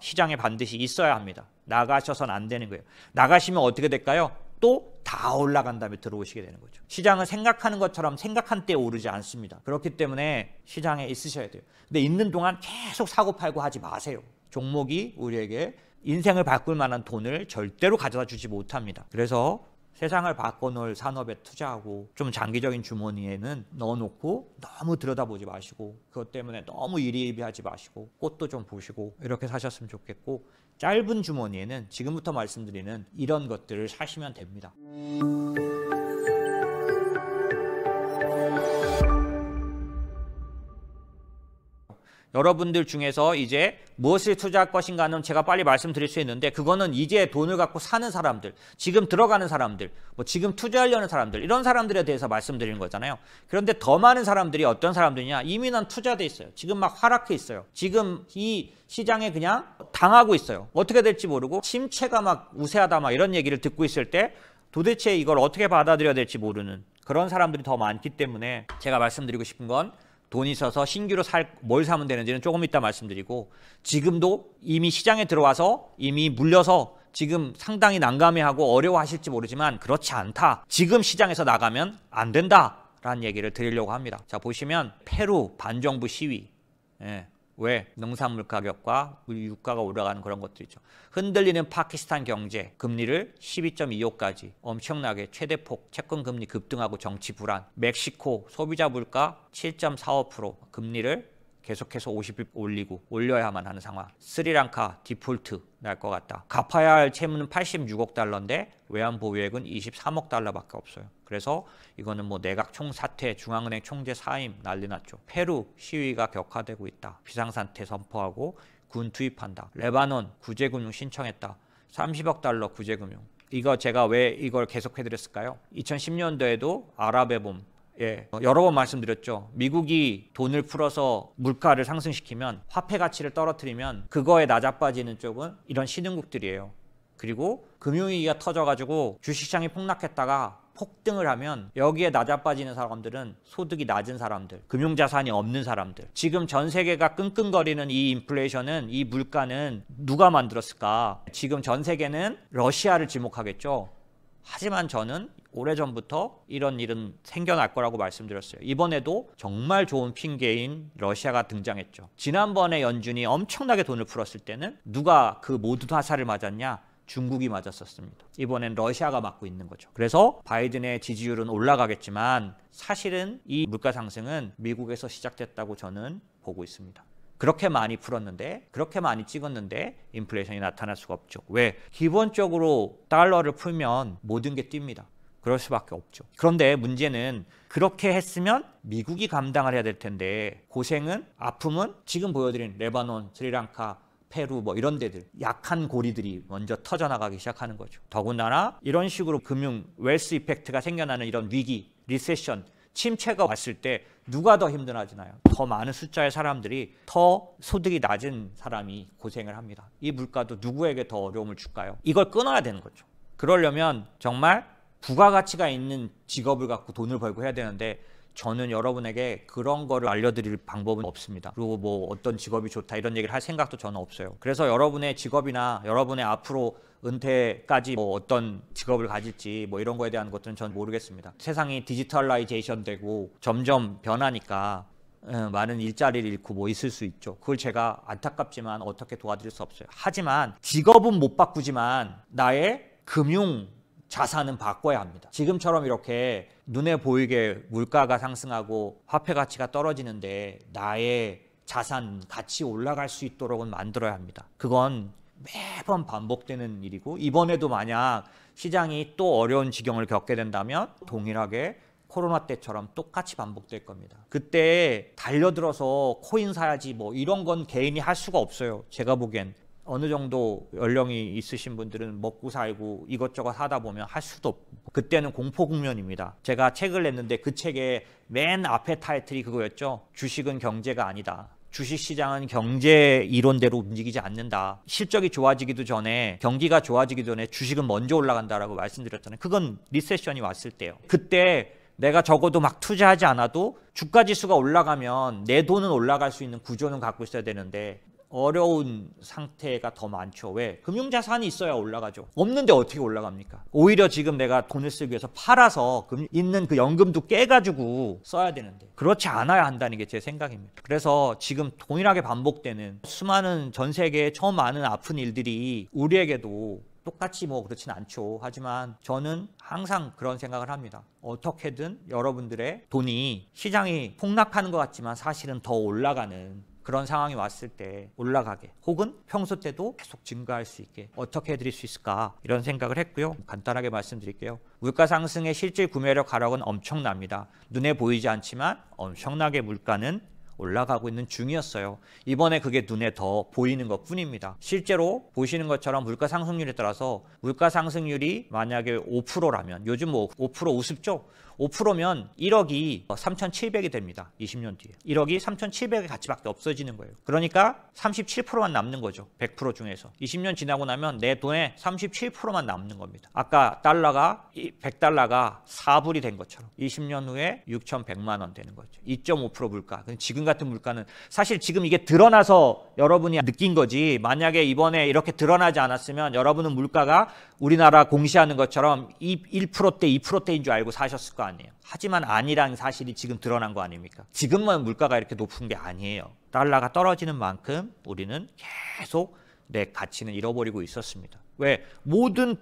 시장에 반드시 있어야 합니다. 나가셔서는 안 되는 거예요. 나가시면 어떻게 될까요? 또 다 올라간 다음에 들어오시게 되는 거죠. 시장은 생각하는 것처럼 생각한 때에 오르지 않습니다. 그렇기 때문에 시장에 있으셔야 돼요. 근데 있는 동안 계속 사고 팔고 하지 마세요. 종목이 우리에게 인생을 바꿀 만한 돈을 절대로 가져다 주지 못합니다. 그래서 세상을 바꿔놓을 산업에 투자하고 좀 장기적인 주머니에는 넣어놓고 너무 들여다보지 마시고 그것 때문에 너무 일희일비하지 마시고 꽃도 좀 보시고 이렇게 사셨으면 좋겠고, 짧은 주머니에는 지금부터 말씀드리는 이런 것들을 사시면 됩니다. 여러분들 중에서 이제 무엇을 투자할 것인가는 제가 빨리 말씀드릴 수 있는데, 그거는 이제 돈을 갖고 사는 사람들, 지금 들어가는 사람들, 뭐 지금 투자하려는 사람들, 이런 사람들에 대해서 말씀드리는 거잖아요. 그런데 더 많은 사람들이 어떤 사람들이냐? 이미 난 투자돼 있어요. 지금 막 하락해 있어요. 지금 이 시장에 그냥 당하고 있어요. 어떻게 될지 모르고 침체가 막 우세하다 막 이런 얘기를 듣고 있을 때 도대체 이걸 어떻게 받아들여야 될지 모르는 그런 사람들이 더 많기 때문에, 제가 말씀드리고 싶은 건 돈이 있어서 신규로 뭘 사면 되는지는 조금 이따 말씀드리고, 지금도 이미 시장에 들어와서 이미 물려서 지금 상당히 난감해하고 어려워하실지 모르지만 그렇지 않다. 지금 시장에서 나가면 안 된다라는 얘기를 드리려고 합니다. 자, 보시면 페루 반정부 시위. 왜? 농산물 가격과 유가가 올라가는 그런 것들이죠. 흔들리는 파키스탄 경제, 금리를 12.25까지 엄청나게 최대폭 채권 금리 급등하고 정치 불안. 멕시코 소비자 물가 7.45%, 금리를 계속해서 50일 올려야만 하는 상황. 스리랑카 디폴트 날 것 같다. 갚아야 할 채무는 86억 달러인데 외환 보유액은 23억 달러밖에 없어요. 그래서 이거는 뭐 내각 총사퇴, 중앙은행 총재 사임 난리 났죠. 페루 시위가 격화되고 있다. 비상상태 선포하고 군 투입한다. 레바논 구제금융 신청했다. 30억 달러 구제금융. 이거 제가 왜 이걸 계속해드렸을까요? 2010년도에도 아랍의 봄, 여러 번 말씀드렸죠. 미국이 돈을 풀어서 물가를 상승시키면, 화폐 가치를 떨어뜨리면 그거에 낮아빠지는 쪽은 이런 신흥국들이에요. 그리고 금융위기가 터져가지고 주식시장이 폭락했다가 폭등을 하면 여기에 낮아빠지는 사람들은 소득이 낮은 사람들, 금융자산이 없는 사람들. 지금 전 세계가 끙끙거리는 이 인플레이션은, 이 물가는 누가 만들었을까? 지금 전 세계는 러시아를 지목하겠죠. 하지만 저는 오래전부터 이런 일은 생겨날 거라고 말씀드렸어요. 이번에도 정말 좋은 핑계인 러시아가 등장했죠. 지난번에 연준이 엄청나게 돈을 풀었을 때는 누가 그 모든 화살을 맞았냐? 중국이 맞았었습니다. 이번엔 러시아가 맞고 있는 거죠. 그래서 바이든의 지지율은 올라가겠지만 사실은 이 물가 상승은 미국에서 시작됐다고 저는 보고 있습니다. 그렇게 많이 풀었는데, 그렇게 많이 찍었는데 인플레이션이 나타날 수가 없죠. 왜? 기본적으로 달러를 풀면 모든 게 뜁니다. 그럴 수밖에 없죠. 그런데 문제는 그렇게 했으면 미국이 감당을 해야 될 텐데, 고생은, 아픔은 지금 보여드린 레바논, 스리랑카, 페루 뭐 이런 데들, 약한 고리들이 먼저 터져나가기 시작하는 거죠. 더군다나 이런 식으로 금융 웰스 이펙트가 생겨나는 이런 위기, 리세션, 침체가 왔을 때 누가 더 힘들어하잖아요. 더 많은 숫자의 사람들이, 더 소득이 낮은 사람이 고생을 합니다. 이 물가도 누구에게 더 어려움을 줄까요? 이걸 끊어야 되는 거죠. 그러려면 정말 부가가치가 있는 직업을 갖고 돈을 벌고 해야 되는데, 저는 여러분에게 그런 거를 알려드릴 방법은 없습니다. 그리고 뭐 어떤 직업이 좋다 이런 얘기를 할 생각도 저는 없어요. 그래서 여러분의 직업이나 여러분의 앞으로 은퇴까지 뭐 어떤 직업을 가질지 뭐 이런 거에 대한 것들은 전 모르겠습니다. 세상이 디지털라이제이션 되고 점점 변하니까 많은 일자리를 잃고 뭐 있을 수 있죠. 그걸 제가 안타깝지만 어떻게 도와드릴 수 없어요. 하지만 직업은 못 바꾸지만 나의 금융 자산은 바꿔야 합니다. 지금처럼 이렇게 눈에 보이게 물가가 상승하고 화폐 가치가 떨어지는데 나의 자산 가치 올라갈 수 있도록은 만들어야 합니다. 그건 매번 반복되는 일이고, 이번에도 만약 시장이 또 어려운 지경을 겪게 된다면 동일하게 코로나 때처럼 똑같이 반복될 겁니다. 그때 달려들어서 코인 사야지 뭐 이런 건 개인이 할 수가 없어요. 제가 보기엔 어느 정도 연령이 있으신 분들은 먹고 살고 이것저것 하다 보면 할 수도 없고, 그때는 공포 국면입니다. 제가 책을 냈는데 그 책의 맨 앞에 타이틀이 그거였죠. 주식은 경제가 아니다. 주식시장은 경제 이론대로 움직이지 않는다. 실적이 좋아지기도 전에, 경기가 좋아지기도 전에 주식은 먼저 올라간다라고 말씀드렸잖아요. 그건 리세션이 왔을 때요. 그때 내가 적어도 막 투자하지 않아도 주가 지수가 올라가면 내 돈은 올라갈 수 있는 구조는 갖고 있어야 되는데, 어려운 상태가 더 많죠. 왜? 금융자산이 있어야 올라가죠. 없는데 어떻게 올라갑니까? 오히려 지금 내가 돈을 쓰기 위해서 팔아서 있는 그 연금도 깨가지고 써야 되는데 그렇지 않아야 한다는 게 제 생각입니다. 그래서 지금 동일하게 반복되는 수많은 전 세계에 처음 많은 아픈 일들이 우리에게도 똑같이 뭐 그렇진 않죠. 하지만 저는 항상 그런 생각을 합니다. 어떻게든 여러분들의 돈이 시장이 폭락하는 것 같지만 사실은 더 올라가는 그런 상황이 왔을 때 올라가게 혹은 평소 때도 계속 증가할 수 있게 어떻게 해드릴 수 있을까 이런 생각을 했고요. 간단하게 말씀드릴게요. 물가 상승의 실질 구매력 하락은 엄청납니다. 눈에 보이지 않지만 엄청나게 물가는 올라가고 있는 중이었어요. 이번에 그게 눈에 더 보이는 것 뿐입니다. 실제로 보시는 것처럼 물가 상승률에 따라서 물가 상승률이 만약에 5%라면 요즘 뭐 5% 우습죠? 5%면 1억이 3,700이 됩니다. 20년 뒤에. 1억이 3,700의 가치밖에 없어지는 거예요. 그러니까 37%만 남는 거죠. 100% 중에서. 20년 지나고 나면 내 돈에 37%만 남는 겁니다. 아까 달러가 100달러가 4불이 된 것처럼 20년 후에 6,100만 원 되는 거죠. 2.5% 물가. 지금 같은 물가는 사실 지금 이게 드러나서 여러분이 느낀 거지 만약에 이번에 이렇게 드러나지 않았으면 여러분은 물가가 우리나라 공시하는 것처럼 1%대 2%대인 줄 알고 사셨을 거 아니에요. 하지만 아니라는 사실이 지금 드러난 거 아닙니까? 지금만 물가가 이렇게 높은 게 아니에요. 달러가 떨어지는 만큼 우리는 계속 내 가치는 잃어버리고 있었습니다. 왜? 모든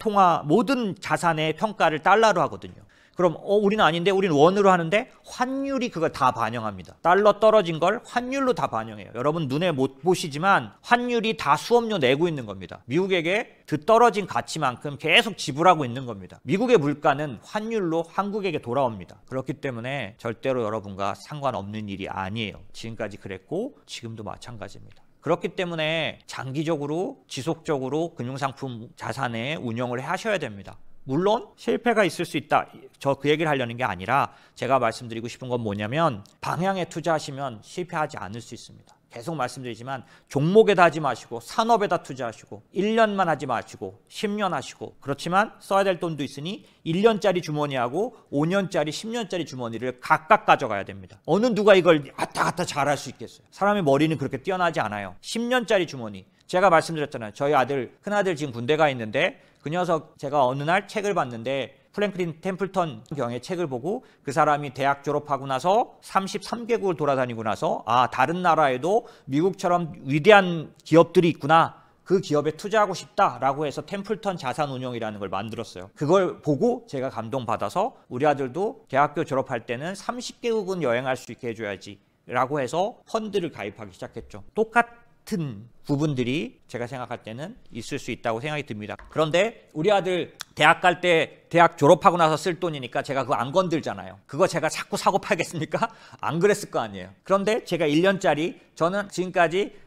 자산의 평가를 달러로 하거든요. 그럼 우리는 아닌데 우리는 원으로 하는데 환율이 그걸 다 반영합니다. 달러 떨어진 걸 환율로 다 반영해요. 여러분 눈에 못 보시지만 환율이 다 수업료 내고 있는 겁니다. 미국에게 그 떨어진 가치만큼 계속 지불하고 있는 겁니다. 미국의 물가는 환율로 한국에게 돌아옵니다. 그렇기 때문에 절대로 여러분과 상관없는 일이 아니에요. 지금까지 그랬고 지금도 마찬가지입니다. 그렇기 때문에 장기적으로 지속적으로 금융상품 자산의 운용을 하셔야 됩니다. 물론 실패가 있을 수 있다. 저 그 얘기를 하려는 게 아니라 제가 말씀드리고 싶은 건 뭐냐면 방향에 투자하시면 실패하지 않을 수 있습니다. 계속 말씀드리지만 종목에다 하지 마시고 산업에다 투자하시고 1년만 하지 마시고 10년 하시고 그렇지만 써야 될 돈도 있으니 1년짜리 주머니하고 5년짜리 10년짜리 주머니를 각각 가져가야 됩니다. 어느 누가 이걸 왔다 갔다 잘할 수 있겠어요. 사람의 머리는 그렇게 뛰어나지 않아요. 10년짜리 주머니 제가 말씀드렸잖아요. 저희 큰아들 지금 군대가 있는데 그 녀석 제가 어느 날 책을 봤는데 프랭클린 템플턴 경의 책을 보고 그 사람이 대학 졸업하고 나서 33개국을 돌아다니고 나서 다른 나라에도 미국처럼 위대한 기업들이 있구나. 그 기업에 투자하고 싶다라고 해서 템플턴 자산운용이라는 걸 만들었어요. 그걸 보고 제가 감동받아서 우리 아들도 대학교 졸업할 때는 30개국은 여행할 수 있게 해줘야지 라고 해서 펀드를 가입하기 시작했죠. 똑같은 부분들이 제가 생각할 때는 있을 수 있다고 생각이 듭니다. 그런데 우리 아들 대학 갈 때 대학 졸업하고 나서 쓸 돈이니까 제가 그거 안 건들잖아요. 그거 제가 자꾸 사고 팔겠습니까? 안 그랬을 거 아니에요. 그런데 제가 1년짜리 저는 지금까지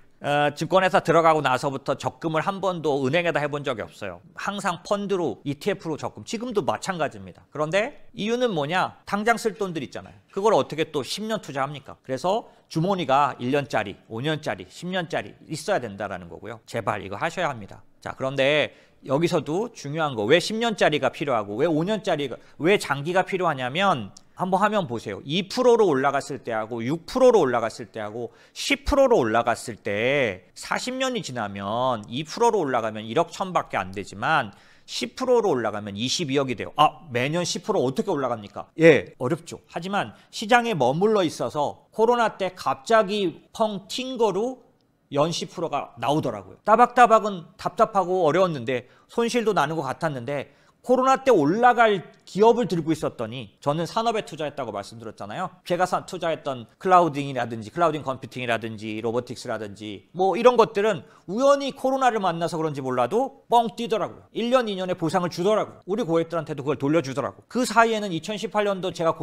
증권회사 들어가고 나서부터 적금을 한 번도 은행에다 해본 적이 없어요. 항상 펀드로 ETF로 적금. 지금도 마찬가지입니다. 그런데 이유는 뭐냐? 당장 쓸 돈들 있잖아요. 그걸 어떻게 또 10년 투자합니까? 그래서 주머니가 1년짜리, 5년짜리, 10년짜리 있어야 된다는 거고요. 제발 이거 하셔야 합니다. 자, 그런데 여기서도 중요한 거 왜 10년짜리가 필요하고 왜 5년짜리가 왜 장기가 필요하냐면 한번 화면 보세요. 2%로 올라갔을 때하고 6%로 올라갔을 때하고 10%로 올라갔을 때 40년이 지나면 2%로 올라가면 1억 1,000밖에 안 되지만 10%로 올라가면 22억이 돼요. 매년 10% 어떻게 올라갑니까? 예, 어렵죠. 하지만 시장에 머물러 있어서 코로나 때 갑자기 펑 튄 거로 연 10%가 나오더라고요. 따박따박은 답답하고 어려웠는데 손실도 나는 것 같았는데 코로나 때 올라갈 기업을 들고 있었더니 저는 산업에 투자했다고 말씀드렸잖아요. 제가 투자했던 클라우딩이라든지 클라우딩 컴퓨팅이라든지 로보틱스라든지 뭐 이런 것들은 우연히 코로나를 만나서 그런지 몰라도 뻥 뛰더라고요. 1년, 2년의 보상을 주더라고요. 우리 고객들한테도 그걸 돌려주더라고요. 그 사이에는 2018년도 제가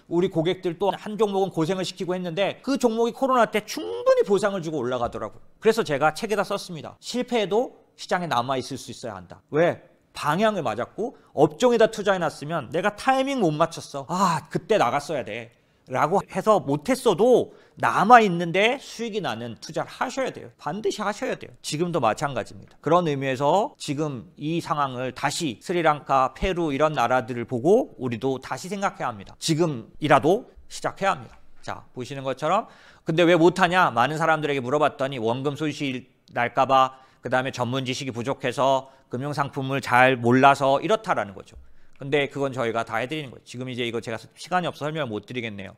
우리 고객들 또 한 종목은 고생을 시키고 했는데 그 종목이 코로나 때 충분히 보상을 주고 올라가더라고요. 그래서 제가 책에다 썼습니다. 실패해도 시장에 남아있을 수 있어야 한다. 왜? 방향을 맞았고 업종에다 투자해놨으면 내가 타이밍 못 맞췄어. 그때 나갔어야 돼 라고 해서 못했어도 남아있는데 수익이 나는 투자를 하셔야 돼요. 반드시 하셔야 돼요. 지금도 마찬가지입니다. 그런 의미에서 지금 이 상황을 다시 스리랑카, 페루 이런 나라들을 보고 우리도 다시 생각해야 합니다. 지금이라도 시작해야 합니다. 자, 보시는 것처럼 근데 왜 못하냐? 많은 사람들에게 물어봤더니 원금 손실 날까봐, 그 다음에 전문 지식이 부족해서 금융상품을 잘 몰라서 이렇다라는 거죠. 근데 그건 저희가 다 해드리는 거예요. 지금 이제 이거 제가 시간이 없어서 설명을 못 드리겠네요.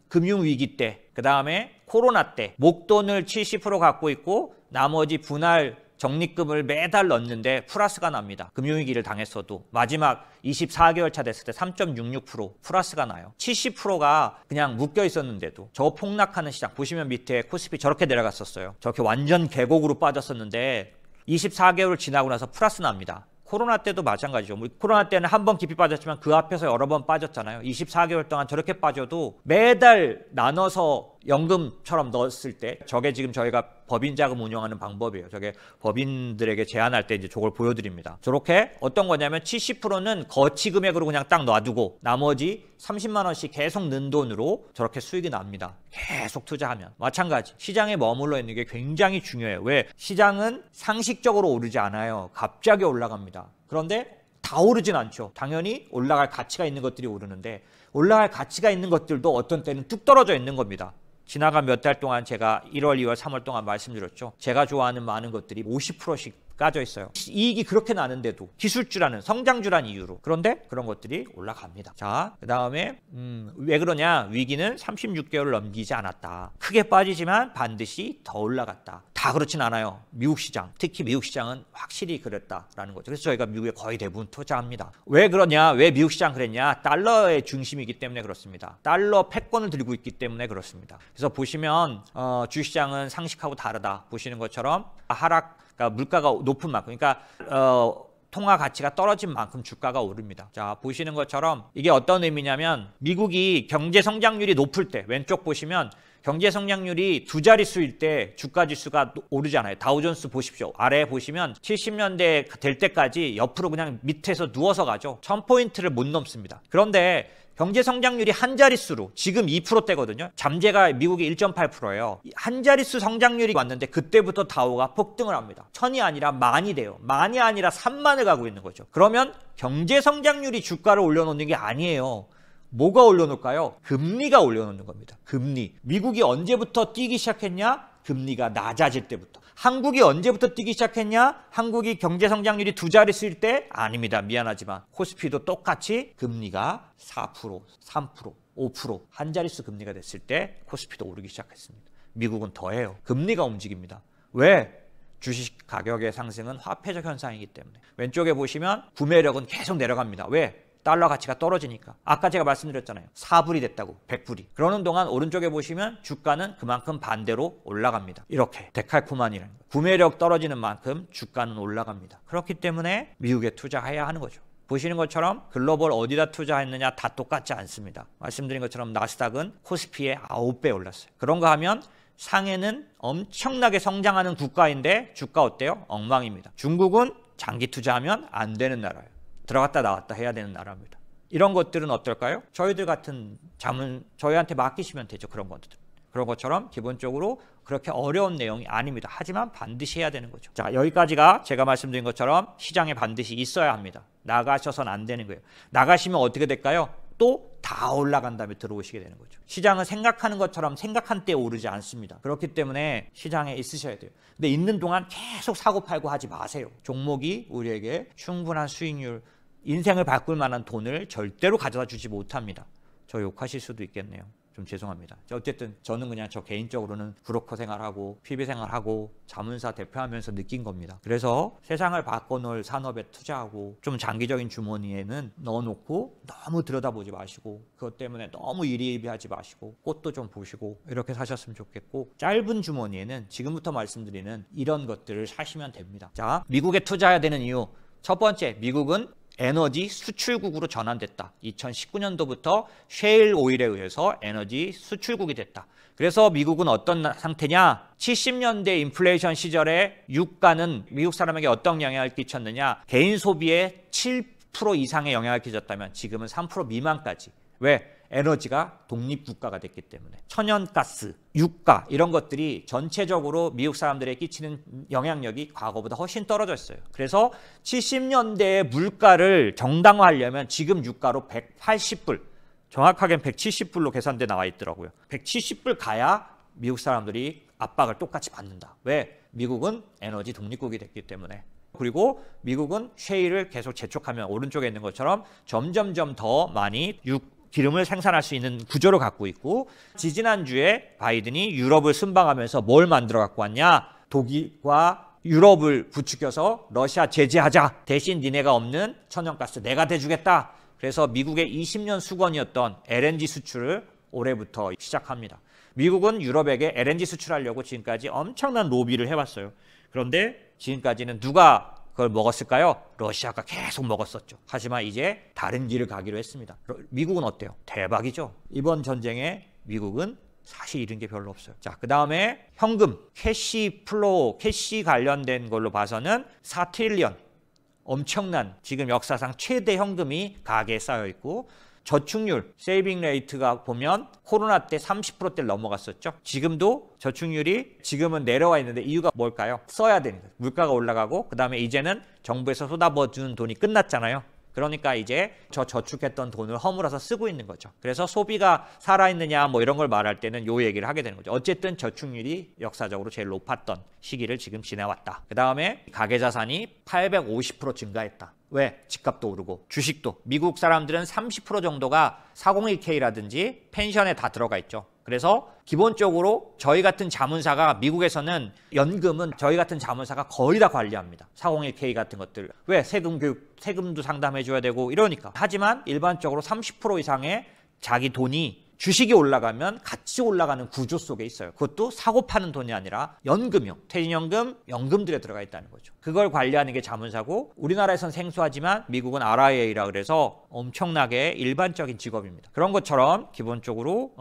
금융위기 때, 그 다음에 코로나 때 목돈을 70% 갖고 있고 나머지 분할 적립금을 매달 넣는데 플러스가 납니다. 금융위기를 당했어도 마지막 24개월 차 됐을 때 3.66% 플러스가 나요. 70%가 그냥 묶여 있었는데도 저 폭락하는 시장 보시면 밑에 코스피 저렇게 내려갔었어요. 저렇게 완전 계곡으로 빠졌었는데 24개월 지나고 나서 플러스 납니다. 코로나 때도 마찬가지죠. 코로나 때는 한 번 깊이 빠졌지만 그 앞에서 여러 번 빠졌잖아요. 24개월 동안 저렇게 빠져도 매달 나눠서 연금처럼 넣었을 때 저게 지금 저희가 법인 자금 운영하는 방법이에요. 저게 법인들에게 제안할 때 이제 저걸 보여드립니다. 저렇게 어떤 거냐면 70%는 거치 금액으로 그냥 딱 놔두고 나머지 30만 원씩 계속 넣은 돈으로 저렇게 수익이 납니다. 계속 투자하면. 마찬가지 시장에 머물러 있는 게 굉장히 중요해요. 왜? 시장은 상식적으로 오르지 않아요. 갑자기 올라갑니다. 그런데 다 오르진 않죠. 당연히 올라갈 가치가 있는 것들이 오르는데 올라갈 가치가 있는 것들도 어떤 때는 뚝 떨어져 있는 겁니다. 지나간 몇 달 동안 제가 1월, 2월, 3월 동안 말씀드렸죠. 제가 좋아하는 많은 것들이 50%씩 까져 있어요. 이익이 그렇게 나는데도 기술주라는 성장주란 이유로. 그런데 그런 것들이 올라갑니다. 자, 그 다음에 왜 그러냐? 위기는 36개월을 넘기지 않았다. 크게 빠지지만 반드시 더 올라갔다. 다 그렇진 않아요. 미국 시장, 특히 미국 시장은 확실히 그랬다라는 거죠. 그래서 저희가 미국에 거의 대부분 투자합니다. 왜 그러냐? 왜 미국 시장 그랬냐? 달러의 중심이기 때문에 그렇습니다. 달러 패권을 들고 있기 때문에 그렇습니다. 그래서 보시면 주시장은 상식하고 다르다. 보시는 것처럼 그러니까 물가가 높은 만큼, 그러니까 통화 가치가 떨어진 만큼 주가가 오릅니다. 자, 보시는 것처럼 이게 어떤 의미냐면 미국이 경제 성장률이 높을 때 왼쪽 보시면 경제 성장률이 두 자릿수일 때 주가 지수가 오르잖아요. 다우존스 보십시오. 아래에 보시면 70년대 될 때까지 옆으로 그냥 밑에서 누워서 가죠. 1000포인트를 못 넘습니다. 그런데 경제 성장률이 한 자릿수로 지금 2%대거든요. 잠재가 미국이 1.8%예요. 한 자릿수 성장률이 왔는데 그때부터 다우가 폭등을 합니다. 1000이 아니라 만이 돼요. 만이 아니라 3만을 가고 있는 거죠. 그러면 경제 성장률이 주가를 올려놓는 게 아니에요. 뭐가 올려놓을까요? 금리가 올려놓는 겁니다. 금리. 미국이 언제부터 뛰기 시작했냐? 금리가 낮아질 때부터. 한국이 언제부터 뛰기 시작했냐? 한국이 경제 성장률이 두 자릿수일 때? 아닙니다. 미안하지만 코스피도 똑같이 금리가 4%, 3%, 5% 한 자릿수 금리가 됐을 때 코스피도 오르기 시작했습니다. 미국은 더해요. 금리가 움직입니다. 왜? 주식 가격의 상승은 화폐적 현상이기 때문에. 왼쪽에 보시면 구매력은 계속 내려갑니다. 왜? 달러 가치가 떨어지니까. 아까 제가 말씀드렸잖아요. 4불이 됐다고, 100불이. 그러는 동안 오른쪽에 보시면 주가는 그만큼 반대로 올라갑니다. 이렇게 데칼코마니라는 거예요. 구매력 떨어지는 만큼 주가는 올라갑니다. 그렇기 때문에 미국에 투자해야 하는 거죠. 보시는 것처럼 글로벌 어디다 투자했느냐 다 똑같지 않습니다. 말씀드린 것처럼 나스닥은 코스피의 9배 올랐어요. 그런가 하면 상해는 엄청나게 성장하는 국가인데 주가 어때요? 엉망입니다. 중국은 장기 투자하면 안 되는 나라예요. 들어갔다 나왔다 해야 되는 나라입니다. 이런 것들은 어떨까요? 저희들 같은 자문 저희한테 맡기시면 되죠. 그런 것들. 그런 것처럼 기본적으로 그렇게 어려운 내용이 아닙니다. 하지만 반드시 해야 되는 거죠. 자, 여기까지가 제가 말씀드린 것처럼 시장에 반드시 있어야 합니다. 나가셔서는 안 되는 거예요. 나가시면 어떻게 될까요? 또 다 올라간 다음에 들어오시게 되는 거죠. 시장은 생각하는 것처럼 생각한 때에 오르지 않습니다. 그렇기 때문에 시장에 있으셔야 돼요. 근데 있는 동안 계속 사고 팔고 하지 마세요. 종목이 우리에게 충분한 수익률, 인생을 바꿀 만한 돈을 절대로 가져다 주지 못합니다. 저 욕하실 수도 있겠네요. 좀 죄송합니다. 어쨌든 저는 그냥 저 개인적으로는 브로커 생활하고 PB 생활하고 자문사 대표하면서 느낀 겁니다. 그래서 세상을 바꿔놓을 산업에 투자하고 좀 장기적인 주머니에는 넣어놓고 너무 들여다보지 마시고 그것 때문에 너무 일희일비하지 마시고 꽃도 좀 보시고 이렇게 사셨으면 좋겠고 짧은 주머니에는 지금부터 말씀드리는 이런 것들을 사시면 됩니다. 자, 미국에 투자해야 되는 이유 첫 번째, 미국은 에너지 수출국으로 전환됐다. 2019년도부터 셰일 오일에 의해서 에너지 수출국이 됐다. 그래서 미국은 어떤 상태냐? 70년대 인플레이션 시절에 유가는 미국 사람에게 어떤 영향을 끼쳤느냐? 개인 소비에 7% 이상의 영향을 끼쳤다면 지금은 3% 미만까지. 왜? 에너지가 독립국가가 됐기 때문에. 천연가스, 유가 이런 것들이 전체적으로 미국 사람들에게 끼치는 영향력이 과거보다 훨씬 떨어졌어요. 그래서 70년대의 물가를 정당화하려면 지금 유가로 180불, 정확하게는 170불로 계산돼 나와 있더라고요. 170불 가야 미국 사람들이 압박을 똑같이 받는다. 왜? 미국은 에너지 독립국이 됐기 때문에. 그리고 미국은 셰일을 계속 재촉하면 오른쪽에 있는 것처럼 점점점 더 많이 기름을 생산할 수 있는 구조를 갖고 있고, 지지난주에 바이든이 유럽을 순방하면서 뭘 만들어 갖고 왔냐? 독일과 유럽을 부추겨서 러시아 제재하자. 대신 니네가 없는 천연가스 내가 대주겠다. 그래서 미국의 20년 수건이었던 LNG 수출을 올해부터 시작합니다. 미국은 유럽에게 LNG 수출하려고 지금까지 엄청난 로비를 해왔어요. 그런데 지금까지는 누가 그걸 먹었을까요? 러시아가 계속 먹었었죠. 하지만 이제 다른 길을 가기로 했습니다. 미국은 어때요? 대박이죠. 이번 전쟁에 미국은 사실 잃은 게 별로 없어요. 자, 그 다음에 현금, 캐시 플로우, 캐시 관련된 걸로 봐서는 4트릴리언, 엄청난 지금 역사상 최대 현금이 가계에 쌓여 있고, 저축률, 세이빙 레이트가 보면 코로나 때 30%대를 넘어갔었죠. 지금도 저축률이 지금은 내려와 있는데 이유가 뭘까요? 써야 되는 거예요. 물가가 올라가고, 그 다음에 이제는 정부에서 쏟아부어주는 돈이 끝났잖아요. 그러니까 이제 저축했던 돈을 허물어서 쓰고 있는 거죠. 그래서 소비가 살아있느냐 뭐 이런 걸 말할 때는 요 얘기를 하게 되는 거죠. 어쨌든 저축률이 역사적으로 제일 높았던 시기를 지금 지나왔다. 그 다음에 가계자산이 850% 증가했다. 왜? 집값도 오르고 주식도. 미국 사람들은 30% 정도가 401k라든지 펜션에 다 들어가 있죠. 그래서 기본적으로 저희 같은 자문사가, 미국에서는 연금은 저희 같은 자문사가 거의 다 관리합니다. 401k 같은 것들. 왜? 세금 교육, 세금도 상담해 줘야 되고 이러니까. 하지만 일반적으로 30% 이상의 자기 돈이 주식이 올라가면 같이 올라가는 구조 속에 있어요. 그것도 사고 파는 돈이 아니라 연금형, 퇴직연금, 연금들에 들어가 있다는 거죠. 그걸 관리하는 게 자문사고, 우리나라에선 생소하지만 미국은 RIA라 그래서 엄청나게 일반적인 직업입니다. 그런 것처럼 기본적으로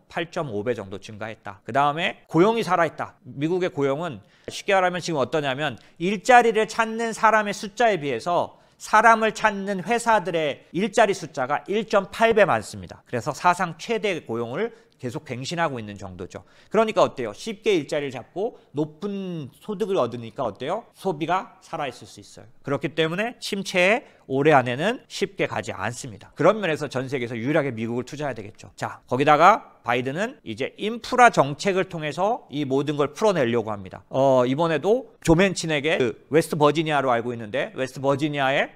8.5배 정도 증가했다. 그 다음에 고용이 살아있다. 미국의 고용은 쉽게 말하면 지금 어떠냐면 일자리를 찾는 사람의 숫자에 비해서 사람을 찾는 회사들의 일자리 숫자가 1.8배 많습니다. 그래서 사상 최대 고용을 계속 갱신하고 있는 정도죠. 그러니까 어때요? 쉽게 일자리를 잡고 높은 소득을 얻으니까 어때요? 소비가 살아있을 수 있어요. 그렇기 때문에 침체에 올해 안에는 쉽게 가지 않습니다. 그런 면에서 전 세계에서 유일하게 미국을 투자해야 되겠죠. 자, 거기다가 바이든은 이제 인프라 정책을 통해서 이 모든 걸 풀어내려고 합니다. 이번에도 조 맨친에게 웨스트 버지니아로 알고 있는데, 웨스트 버지니아에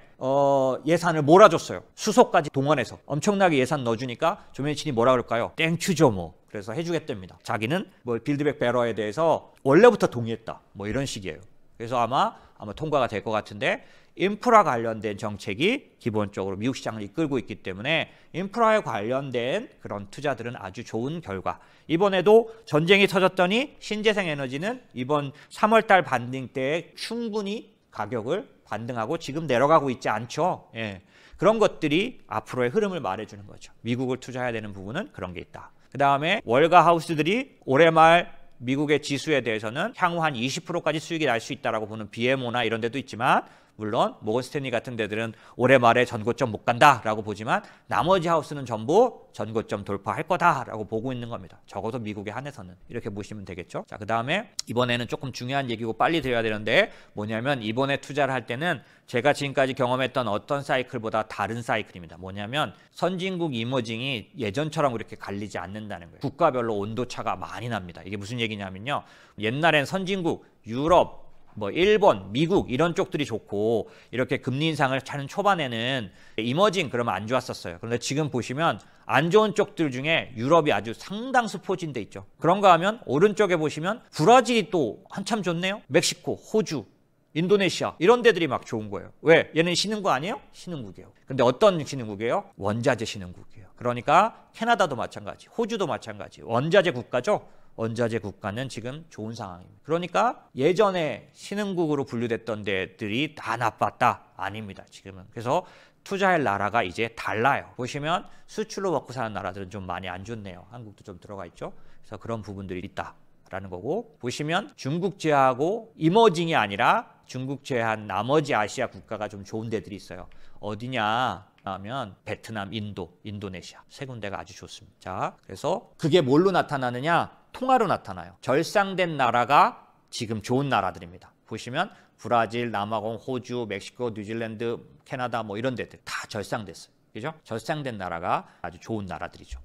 예산을 몰아줬어요. 수소까지 동원해서 엄청나게 예산 넣어주니까 조 맨친이 뭐라 그럴까요? 땡큐죠 뭐. 그래서 해주겠답니다. 자기는 뭐 빌드백 베러에 대해서 원래부터 동의했다. 뭐 이런 식이에요. 그래서 아마 통과가 될 것 같은데, 인프라 관련된 정책이 기본적으로 미국 시장을 이끌고 있기 때문에 인프라에 관련된 그런 투자들은 아주 좋은 결과. 이번에도 전쟁이 터졌더니 신재생 에너지는 이번 3월달 반등 때 충분히 가격을 반등하고 지금 내려가고 있지 않죠. 예. 그런 것들이 앞으로의 흐름을 말해주는 거죠. 미국을 투자해야 되는 부분은 그런 게 있다. 그 다음에 월가 하우스들이 올해 말 미국의 지수에 대해서는 향후 한 20%까지 수익이 날 수 있다라고 보는 BMO나 이런 데도 있지만, 물론 모건 스탠리 같은 데들은 올해 말에 전고점 못 간다라고 보지만 나머지 하우스는 전부 전고점 돌파할 거다라고 보고 있는 겁니다. 적어도 미국에 한해서는 이렇게 보시면 되겠죠. 자, 그 다음에 이번에는 조금 중요한 얘기고 빨리 드려야 되는데, 뭐냐면 이번에 투자를 할 때는 제가 지금까지 경험했던 어떤 사이클보다 다른 사이클입니다. 뭐냐면 선진국 이머징이 예전처럼 그렇게 갈리지 않는다는 거예요. 국가별로 온도차가 많이 납니다. 이게 무슨 얘기냐면요, 옛날엔 선진국, 유럽, 뭐 일본, 미국 이런 쪽들이 좋고 이렇게 금리 인상을 하는 초반에는 이머징 그러면 안 좋았었어요. 그런데 지금 보시면 안 좋은 쪽들 중에 유럽이 아주 상당수 포진돼 있죠. 그런가 하면 오른쪽에 보시면 브라질이 또 한참 좋네요. 멕시코, 호주, 인도네시아 이런 데들이 막 좋은 거예요. 왜? 얘는 신흥국 아니에요? 신흥국이에요. 근데 어떤 신흥국이에요? 원자재 신흥국이에요. 그러니까 캐나다도 마찬가지, 호주도 마찬가지, 원자재 국가죠. 원자재 국가는 지금 좋은 상황입니다. 그러니까 예전에 신흥국으로 분류됐던 데들이 다 나빴다? 아닙니다. 지금은. 그래서 투자할 나라가 이제 달라요. 보시면 수출로 먹고 사는 나라들은 좀 많이 안 좋네요. 한국도 좀 들어가 있죠. 그래서 그런 부분들이 있다라는 거고, 보시면 중국 제외하고 이머징이 아니라 중국 제외한 나머지 아시아 국가가 좀 좋은 데들이 있어요. 어디냐 하면 베트남, 인도, 인도네시아 세 군데가 아주 좋습니다. 자, 그래서 그게 뭘로 나타나느냐? 통화로 나타나요. 절상된 나라가 지금 좋은 나라들입니다. 보시면 브라질, 남아공, 호주, 멕시코, 뉴질랜드, 캐나다 뭐 이런 데들 다 절상됐어요. 그죠? 저수장된 나라가 아주 좋은 나라들이죠.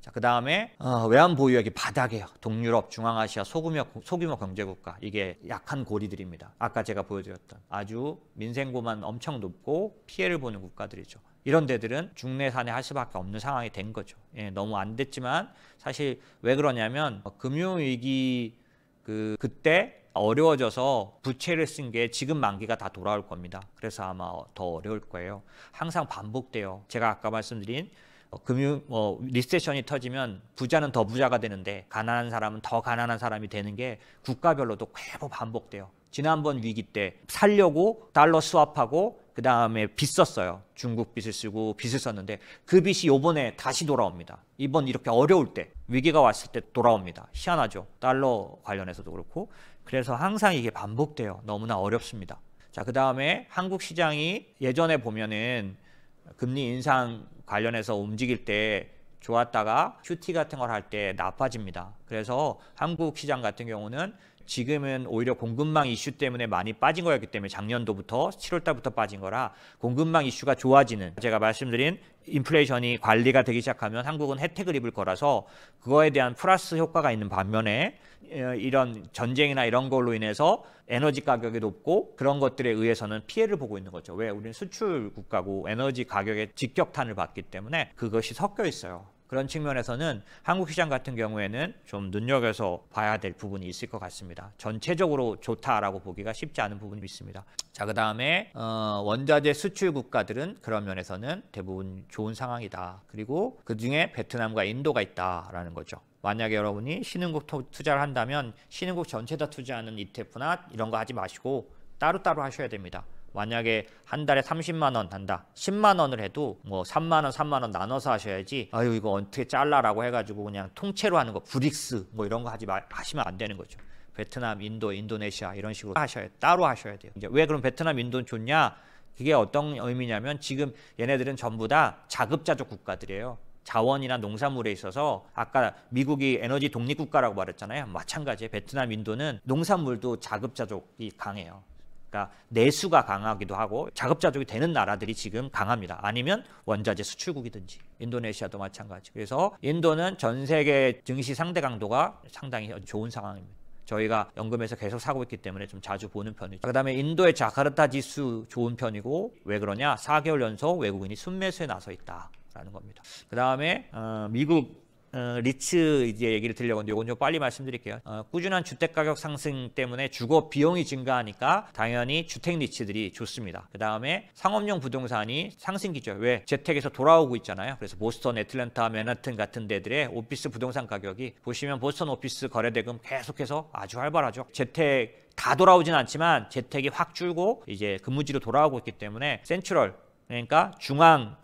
자, 그 다음에 외환 보유액이 바닥이에요. 동유럽, 중앙아시아 소규모 경제국가, 이게 약한 고리들입니다. 아까 제가 보여드렸던 아주 민생고만 엄청 높고 피해를 보는 국가들이죠. 이런 데들은 중내산에 할 수밖에 없는 상황이 된 거죠. 예, 너무 안 됐지만 사실 왜 그러냐면 금융위기 그때 어려워져서 부채를 쓴 게 지금 만기가 다 돌아올 겁니다. 그래서 아마 더 어려울 거예요. 항상 반복돼요. 제가 아까 말씀드린 리세션이 터지면 부자는 더 부자가 되는데 가난한 사람은 더 가난한 사람이 되는 게 국가별로도 계속 반복돼요. 지난번 위기 때 살려고 달러 스왑하고 그 다음에 빚 썼어요. 중국 빚을 쓰고 빚을 썼는데 그 빚이 요번에 다시 돌아옵니다. 이번 이렇게 어려울 때 위기가 왔을 때 돌아옵니다. 희한하죠. 달러 관련해서도 그렇고. 그래서 항상 이게 반복돼요. 너무나 어렵습니다. 자, 그 다음에 한국 시장이 예전에 보면은 금리 인상 관련해서 움직일 때 좋았다가 QT 같은 걸 할 때 나빠집니다. 그래서 한국 시장 같은 경우는 지금은 오히려 공급망 이슈 때문에 많이 빠진 거였기 때문에 작년도부터 7월 달부터 빠진 거라 공급망 이슈가 좋아지는, 제가 말씀드린 인플레이션이 관리가 되기 시작하면 한국은 혜택을 입을 거라서 그거에 대한 플러스 효과가 있는 반면에 이런 전쟁이나 이런 걸로 인해서 에너지 가격이 높고 그런 것들에 의해서는 피해를 보고 있는 거죠. 왜? 우리는 수출 국가고 에너지 가격에 직격탄을 받기 때문에 그것이 섞여 있어요. 그런 측면에서는 한국 시장 같은 경우에는 좀 눈여겨서 봐야 될 부분이 있을 것 같습니다. 전체적으로 좋다라고 보기가 쉽지 않은 부분이 있습니다. 자, 그 다음에 원자재 수출 국가들은 그런 면에서는 대부분 좋은 상황이다. 그리고 그중에 베트남과 인도가 있다라는 거죠. 만약에 여러분이 신흥국 투자를 한다면 신흥국 전체 다 투자하는 ETF나 이런 거 하지 마시고 따로따로 하셔야 됩니다. 만약에 한 달에 30만 원 한다, 10만 원을 해도 뭐 3만 원, 3만 원 나눠서 하셔야지, 아유 이거 어떻게 잘라라고 해가지고 그냥 통째로 하는 거, 브릭스 뭐 이런 거 하시면 안 되는 거죠. 베트남, 인도, 인도네시아 이런 식으로 따로 하셔야 돼요. 이제 왜 그럼 베트남, 인도는 좋냐? 그게 어떤 의미냐면 지금 얘네들은 전부 다 자급자족 국가들이에요. 자원이나 농산물에 있어서 아까 미국이 에너지 독립국가라고 말했잖아요. 마찬가지예요. 베트남, 인도는 농산물도 자급자족이 강해요. 그러니까 내수가 강하기도 하고 자급자족이 되는 나라들이 지금 강합니다. 아니면 원자재 수출국이든지 인도네시아도 마찬가지. 그래서 인도는 전 세계 증시 상대 강도가 상당히 좋은 상황입니다. 저희가 연금에서 계속 사고 있기 때문에 좀 자주 보는 편이죠. 그 다음에 인도의 자카르타 지수 좋은 편이고, 왜 그러냐? 4개월 연속 외국인이 순매수에 나서 있다라는 겁니다. 그 다음에 미국 리츠 이제 얘기를 드리려고 하는데 이건 좀 빨리 말씀드릴게요. 꾸준한 주택가격 상승 때문에 주거 비용이 증가하니까 당연히 주택 리츠들이 좋습니다. 그 다음에 상업용 부동산이 상승기죠. 왜? 재택에서 돌아오고 있잖아요. 그래서 보스턴, 애틀랜타, 맨하튼 같은 데들의 오피스 부동산 가격이, 보시면 보스턴 오피스 거래대금 계속해서 아주 활발하죠. 재택 다 돌아오진 않지만 재택이 확 줄고 이제 근무지로 돌아오고 있기 때문에 센트럴, 그러니까 중앙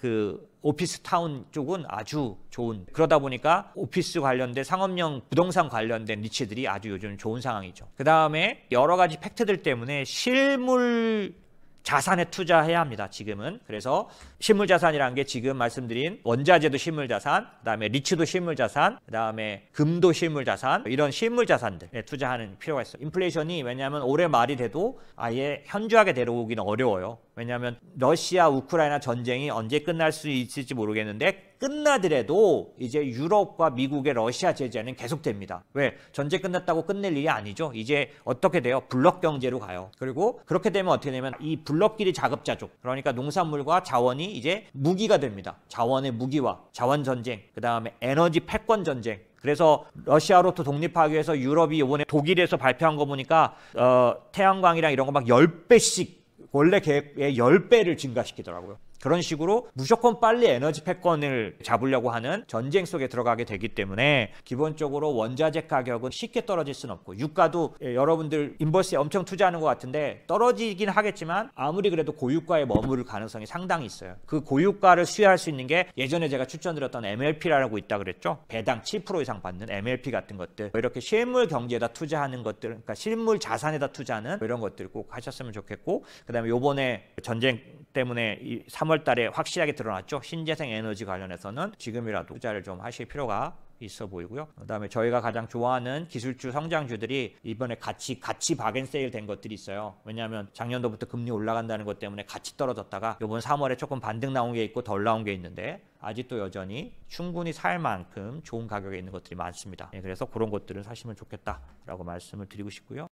오피스 타운 쪽은 아주 좋은, 그러다 보니까 오피스 관련된 상업용 부동산 관련된 니치들이 아주 요즘 좋은 상황이죠. 그 다음에 여러 가지 팩트들 때문에 실물 자산에 투자해야 합니다. 지금은. 그래서 실물자산이라는 게 지금 말씀드린 원자재도 실물자산, 그다음에 리츠도 실물자산, 그다음에 금도 실물자산, 이런 실물자산들에 투자하는 필요가 있어요. 인플레이션이 왜냐하면 올해 말이 돼도 아예 현저하게 내려오기는 어려워요. 왜냐하면 러시아 우크라이나 전쟁이 언제 끝날 수 있을지 모르겠는데 끝나더라도 이제 유럽과 미국의 러시아 제재는 계속됩니다. 왜? 전쟁 끝났다고 끝낼 일이 아니죠. 이제 어떻게 돼요? 블록 경제로 가요. 그리고 그렇게 되면 어떻게 되면 이 블록끼리 자급자족, 그러니까 농산물과 자원이 이제 무기가 됩니다. 자원의 무기화, 자원 전쟁, 그 다음에 에너지 패권 전쟁. 그래서 러시아로부터 독립하기 위해서 유럽이 이번에 독일에서 발표한 거 보니까 태양광이랑 이런 거 막 10배씩 원래 계획의 10배를 증가시키더라고요. 그런 식으로 무조건 빨리 에너지 패권을 잡으려고 하는 전쟁 속에 들어가게 되기 때문에 기본적으로 원자재 가격은 쉽게 떨어질 수는 없고, 유가도 여러분들 인버스에 엄청 투자하는 것 같은데 떨어지긴 하겠지만 아무리 그래도 고유가에 머무를 가능성이 상당히 있어요. 그 고유가를 수혜할 수 있는 게 예전에 제가 추천드렸던 MLP라고 있다 그랬죠. 배당 7% 이상 받는 MLP 같은 것들, 이렇게 실물 경제에다 투자하는 것들, 그러니까 실물 자산에다 투자하는 이런 것들 꼭 하셨으면 좋겠고, 그 다음에 요번에 전쟁 때문에 이 3월 달에 확실하게 드러났죠. 신재생 에너지 관련해서는 지금이라도 투자를 좀 하실 필요가 있어 보이고요. 그다음에 저희가 가장 좋아하는 기술주 성장주들이 이번에 같이 박앤세일 된 것들이 있어요. 왜냐하면 작년도부터 금리 올라간다는 것 때문에 같이 떨어졌다가 이번 3월에 조금 반등 나온 게 있고 덜 나온 게 있는데 아직도 여전히 충분히 살 만큼 좋은 가격에 있는 것들이 많습니다. 그래서 그런 것들은 사시면 좋겠다라고 말씀을 드리고 싶고요.